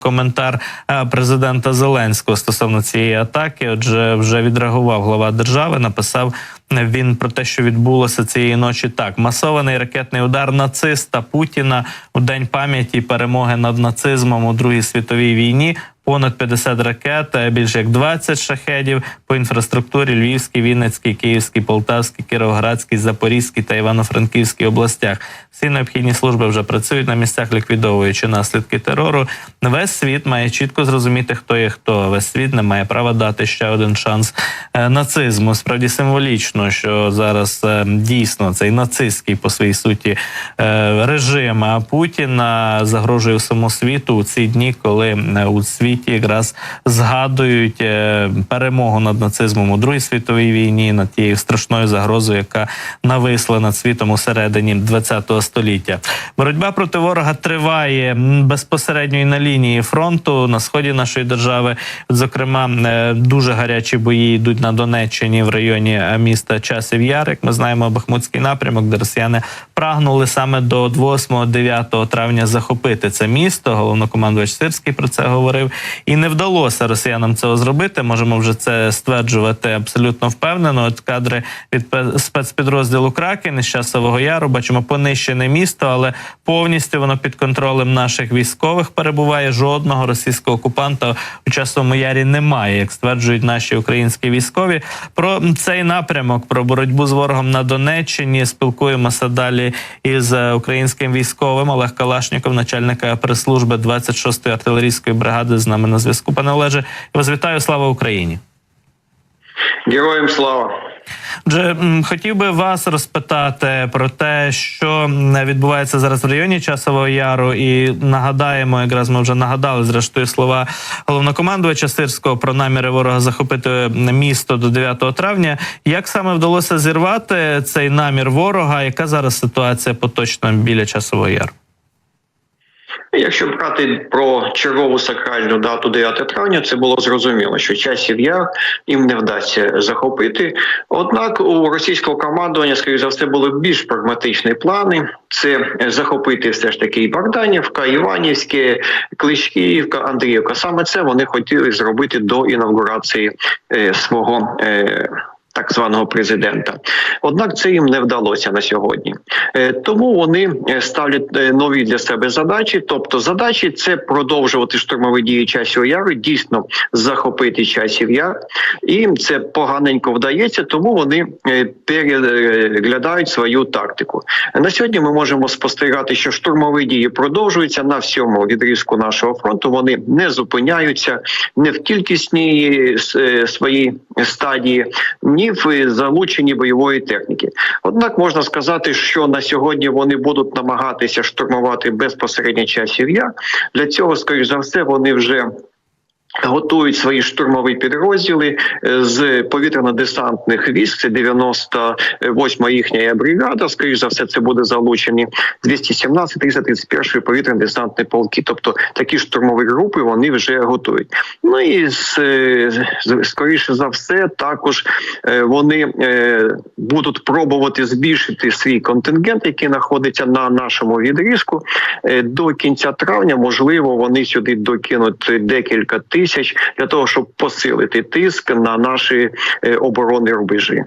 коментар президента Зеленського стосовно цієї атаки. Отже, вже відреагував глава держави, написав він про те, що відбулося цієї ночі так. Масований ракетний удар нациста Путіна у День пам'яті і перемоги над нацизмом у Другій світовій війні. Понад 50 ракет, більше як 20 шахедів по інфраструктурі Львівській, Вінницькій, Київській, Полтавській, Кіровоградській, Запорізькій та Івано-Франківській областях. Всі необхідні служби вже працюють на місцях, ліквідовуючи наслідки терору. Весь світ має чітко зрозуміти, хто є хто. Весь світ не має права дати ще один шанс нацизму. Справді символічно, що зараз дійсно цей нацистський по своїй суті режим Путіна загрожує всьому світу у ці дні, коли у світі якраз згадують перемогу над нацизмом у Другій світовій війні, над тією страшною загрозою, яка нависла над світом у середині ХХ століття. Боротьба проти ворога триває безпосередньо і на лінії фронту, на сході нашої держави. Зокрема, дуже гарячі бої йдуть на Донеччині в районі міста Часів Яр. Як ми знаємо, Бахмутський напрямок, де росіяни прагнули саме до 8-9 травня захопити це місто. Головнокомандувач Сирський про це говорив. І не вдалося росіянам цього зробити. Можемо вже це стверджувати абсолютно впевнено. От кадри від спецпідрозділу «Кракен» із Часового Яру. Бачимо понищене місто, але повністю воно під контролем наших військових перебуває. Жодного російського окупанта у Часовому Ярі немає, як стверджують наші українські військові. Про цей напрямок, про боротьбу з ворогом на Донеччині спілкуємося далі із українським військовим. Олег Калашніков, начальник прес-служби 26-ї артилерійської бригади, з нами на зв'язку. Пане Олеже, я вас вітаю. Слава Україні! Героям слава! Отже, хотів би вас розпитати про те, що відбувається зараз в районі Часового Яру, і нагадаємо, якраз ми вже нагадали, зрештою, слова головнокомандувача Сирського про наміри ворога захопити місто до 9 травня. Як саме вдалося зірвати цей намір ворога? Яка зараз ситуація поточна біля Часового Яру? Якщо брати про чергову сакральну дату 9 травня, це було зрозуміло, що Часів Яр їм не вдасться захопити. Однак у російського командування, скоріш за все, були більш прагматичні плани. Це захопити все ж таки і Богданівка, Іванівське, Кличківка, Андріївка. Саме це вони хотіли зробити до інавгурації свого так званого президента. Однак це їм не вдалося на сьогодні. Тому вони ставлять нові для себе задачі. Тобто задачі – це продовжувати штурмові дії Часів Яру, дійсно захопити Часів Яр. І їм це поганенько вдається, тому вони переглядають свою тактику. На сьогодні ми можемо спостерігати, що штурмові дії продовжуються на всьому відрізку нашого фронту. Вони не зупиняються ні в кількісній своїй стадії, ні в залученні бойової техніки. Однак можна сказати, що на сьогодні вони будуть намагатися штурмувати безпосередньо Часів Яр. Для цього, скоріш за все, вони вже готують свої штурмові підрозділи з повітряно-десантних військ. Це 98-ма їхня бригада. Скоріш за все, це буде залучені 217 331-ї повітряно-десантні полки. Тобто такі штурмові групи вони вже готують. Ну і скоріше за все, також вони будуть пробувати збільшити свій контингент, який знаходиться на нашому відрізку. До кінця травня, можливо, вони сюди докинуть декілька тисяч для того, щоб посилити тиск на наші оборонні рубежі.